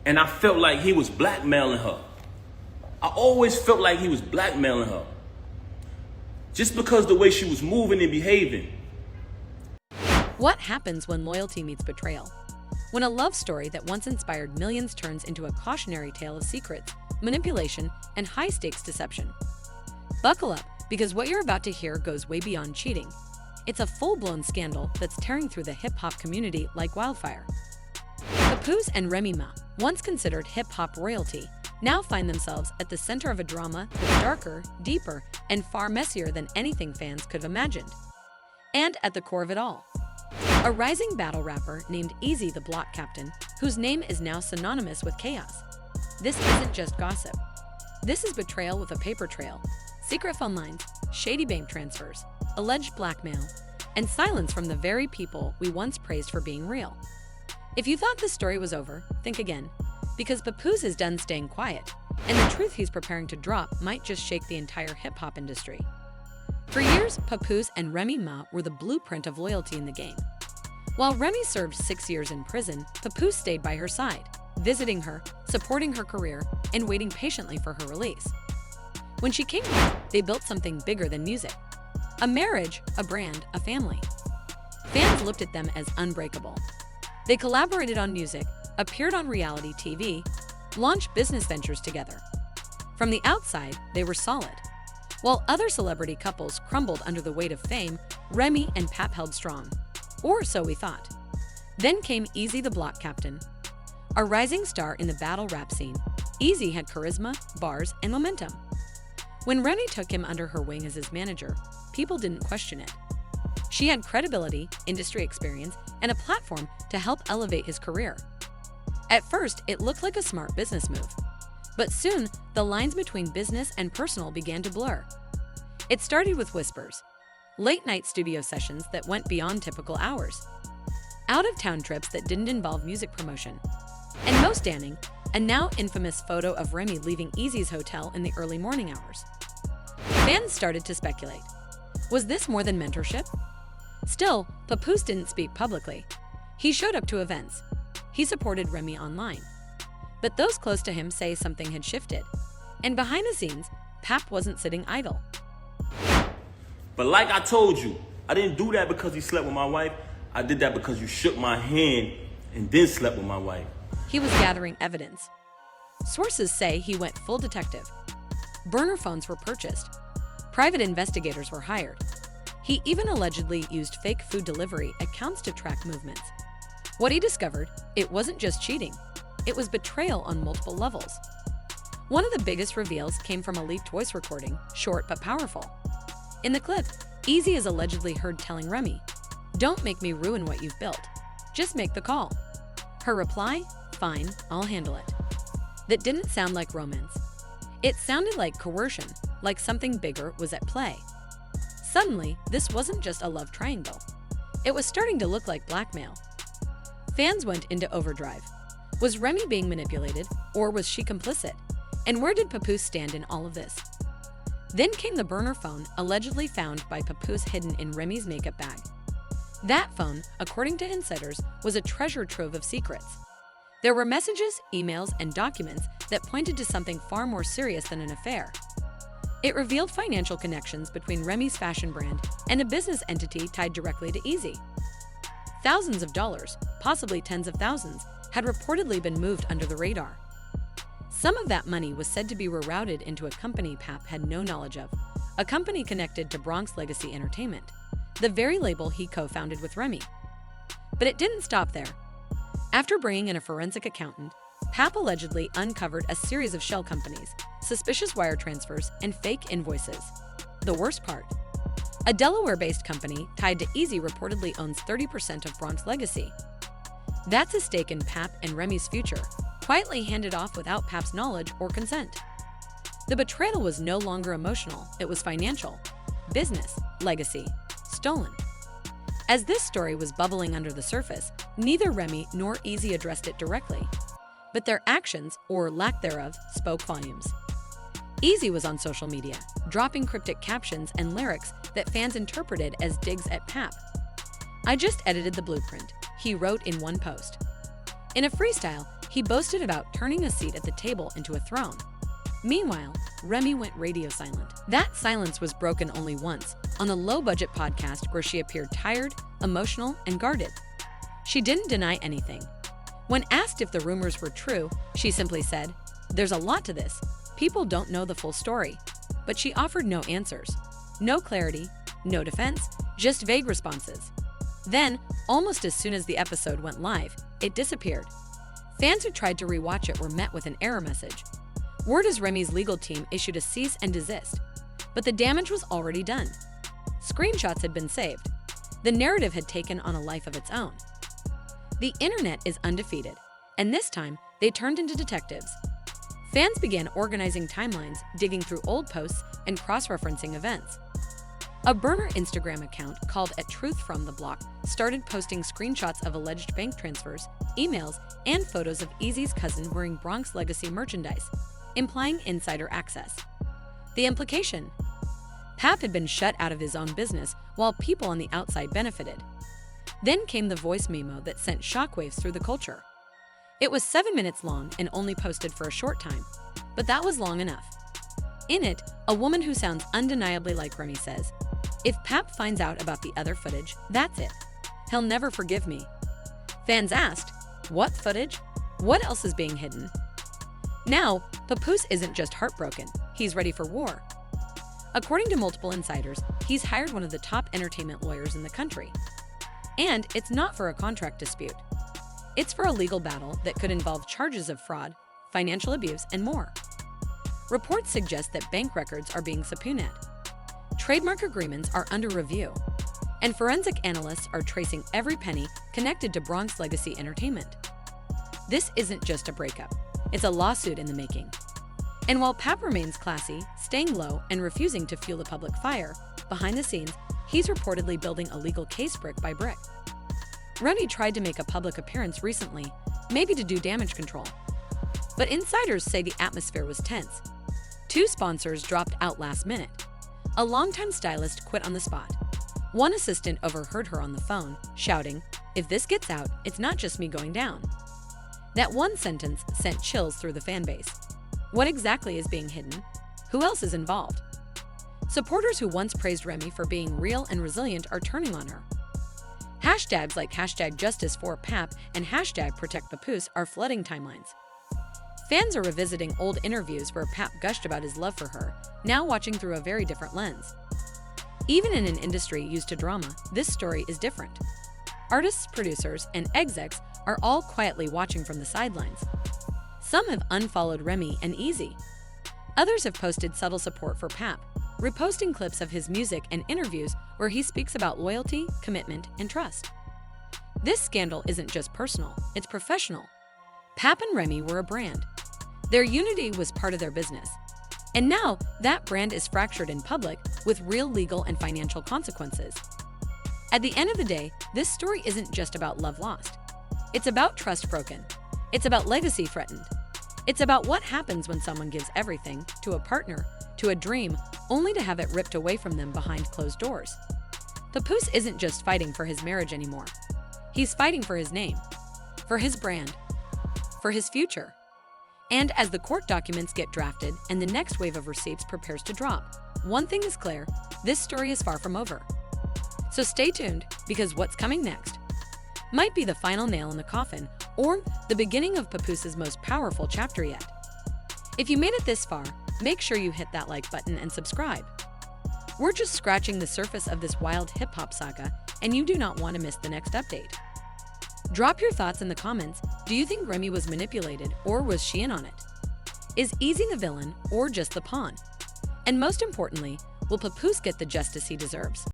And I felt like he was blackmailing her. I always felt like he was blackmailing her. Just because the way she was moving and behaving. What happens when loyalty meets betrayal? When a love story that once inspired millions turns into a cautionary tale of secrets, manipulation, and high-stakes deception. Buckle up, because what you're about to hear goes way beyond cheating. It's a full-blown scandal that's tearing through the hip-hop community like wildfire. Papoose and Remy Ma, once considered hip-hop royalty, now find themselves at the center of a drama that's darker, deeper, and far messier than anything fans could have imagined. And at the core of it all, a rising battle rapper named Eazy the Block Captain, whose name is now synonymous with chaos. This isn't just gossip. This is betrayal with a paper trail, secret phone lines, shady bank transfers, alleged blackmail, and silence from the very people we once praised for being real. If you thought this story was over, think again, because Papoose is done staying quiet, and the truth he's preparing to drop might just shake the entire hip-hop industry. For years, Papoose and Remy Ma were the blueprint of loyalty in the game. While Remy served 6 years in prison, Papoose stayed by her side, visiting her, supporting her career, and waiting patiently for her release. When she came home, they built something bigger than music. A marriage, a brand, a family. Fans looked at them as unbreakable. They collaborated on music, appeared on reality TV, launched business ventures together. From the outside, they were solid. While other celebrity couples crumbled under the weight of fame, Remy and Pap held strong. Or so we thought. Then came Eazy the Block Captain. A rising star in the battle rap scene, Eazy had charisma, bars, and momentum. When Remy took him under her wing as his manager, people didn't question it. She had credibility, industry experience, and a platform to help elevate his career. At first, it looked like a smart business move. But soon, the lines between business and personal began to blur. It started with whispers, late-night studio sessions that went beyond typical hours, out-of-town trips that didn't involve music promotion, and most damning, a now infamous photo of Remy leaving Eazy's hotel in the early morning hours. Fans started to speculate. Was this more than mentorship? Still, Papoose didn't speak publicly. He showed up to events. He supported Remy online. But those close to him say something had shifted. And behind the scenes, Pap wasn't sitting idle. But like I told you, I didn't do that because he slept with my wife. I did that because you shook my hand and then slept with my wife. He was gathering evidence. Sources say he went full detective. Burner phones were purchased. Private investigators were hired. He even allegedly used fake food delivery accounts to track movements. What he discovered, it wasn't just cheating. It was betrayal on multiple levels. One of the biggest reveals came from a leaked voice recording, short but powerful. In the clip, Eazy is allegedly heard telling Remy, "Don't make me ruin what you've built. Just make the call." Her reply, "Fine, I'll handle it." That didn't sound like romance. It sounded like coercion, like something bigger was at play. Suddenly, this wasn't just a love triangle. It was starting to look like blackmail. Fans went into overdrive. Was Remy being manipulated, or was she complicit? And where did Papoose stand in all of this? Then came the burner phone allegedly found by Papoose hidden in Remy's makeup bag. That phone, according to insiders, was a treasure trove of secrets. There were messages, emails, and documents that pointed to something far more serious than an affair. It revealed financial connections between Remy's fashion brand and a business entity tied directly to Eazy. Thousands of dollars, possibly tens of thousands, had reportedly been moved under the radar. Some of that money was said to be rerouted into a company Pap had no knowledge of, a company connected to Bronx Legacy Entertainment, the very label he co-founded with Remy. But it didn't stop there. After bringing in a forensic accountant, Pap allegedly uncovered a series of shell companies, suspicious wire transfers, and fake invoices. The worst part, a Delaware-based company tied to Eazy reportedly owns 30% of Bronx Legacy. That's a stake in Pap and Remy's future, quietly handed off without Pap's knowledge or consent. The betrayal was no longer emotional, it was financial. Business, legacy, stolen. As this story was bubbling under the surface, neither Remy nor Eazy addressed it directly. But their actions, or lack thereof, spoke volumes. Eazy was on social media, dropping cryptic captions and lyrics that fans interpreted as digs at Pap. "I just edited the blueprint," he wrote in one post. In a freestyle, He boasted about turning a seat at the table into a throne. Meanwhile, Remy went radio silent. That silence was broken only once, on a low-budget podcast where she appeared tired, emotional, and guarded. She didn't deny anything. When asked if the rumors were true, she simply said, "There's a lot to this. People don't know the full story." But she offered no answers. No clarity, no defense, just vague responses. Then, almost as soon as the episode went live, it disappeared. Fans who tried to rewatch it were met with an error message. Word is Remy's legal team issued a cease and desist, but the damage was already done. Screenshots had been saved. The narrative had taken on a life of its own. The internet is undefeated, and this time they turned into detectives. Fans began organizing timelines, digging through old posts, and cross-referencing events. A burner Instagram account called @TruthFromTheBlock started posting screenshots of alleged bank transfers, emails, and photos of Eazy's cousin wearing Bronx Legacy merchandise, implying insider access. The implication? Pap had been shut out of his own business while people on the outside benefited. Then came the voice memo that sent shockwaves through the culture. It was 7 minutes long and only posted for a short time, but that was long enough. In it, a woman who sounds undeniably like Remy says, "If Pap finds out about the other footage, that's it. He'll never forgive me." Fans asked, "What footage? What else is being hidden?" Now, Papoose isn't just heartbroken, he's ready for war. According to multiple insiders, he's hired one of the top entertainment lawyers in the country. And it's not for a contract dispute. It's for a legal battle that could involve charges of fraud, financial abuse, and more. Reports suggest that bank records are being subpoenaed. Trademark agreements are under review. And forensic analysts are tracing every penny connected to Bronx Legacy Entertainment. This isn't just a breakup. It's a lawsuit in the making. And while Pap remains classy, staying low, and refusing to fuel the public fire, behind the scenes, he's reportedly building a legal case brick by brick. Remy tried to make a public appearance recently, maybe to do damage control. But insiders say the atmosphere was tense. 2 sponsors dropped out last minute. A longtime stylist quit on the spot. One assistant overheard her on the phone, shouting, "If this gets out, it's not just me going down." That one sentence sent chills through the fanbase. What exactly is being hidden? Who else is involved? Supporters who once praised Remy for being real and resilient are turning on her. Hashtags like #JusticeForPap and #ProtectPapoose are flooding timelines. Fans are revisiting old interviews where Pap gushed about his love for her, now watching through a very different lens. Even in an industry used to drama, this story is different. Artists, producers, and execs are all quietly watching from the sidelines. Some have unfollowed Remy and Eazy. Others have posted subtle support for Pap, reposting clips of his music and interviews where he speaks about loyalty, commitment, and trust. This scandal isn't just personal, it's professional. Pap and Remy were a brand. Their unity was part of their business. And now, that brand is fractured in public with real legal and financial consequences. At the end of the day, this story isn't just about love lost. It's about trust broken. It's about legacy threatened. It's about what happens when someone gives everything to a partner, to a dream, only to have it ripped away from them behind closed doors. Papoose isn't just fighting for his marriage anymore. He's fighting for his name, for his brand, for his future. And as the court documents get drafted and the next wave of receipts prepares to drop, one thing is clear, this story is far from over. So stay tuned, because what's coming next might be the final nail in the coffin or the beginning of Papoose's most powerful chapter yet. If you made it this far, make sure you hit that like button and subscribe. We're just scratching the surface of this wild hip-hop saga, and you do not want to miss the next update. Drop your thoughts in the comments. Do you think Remy was manipulated, or was she in on it? Is Eazy the villain, or just the pawn? And most importantly, will Papoose get the justice he deserves?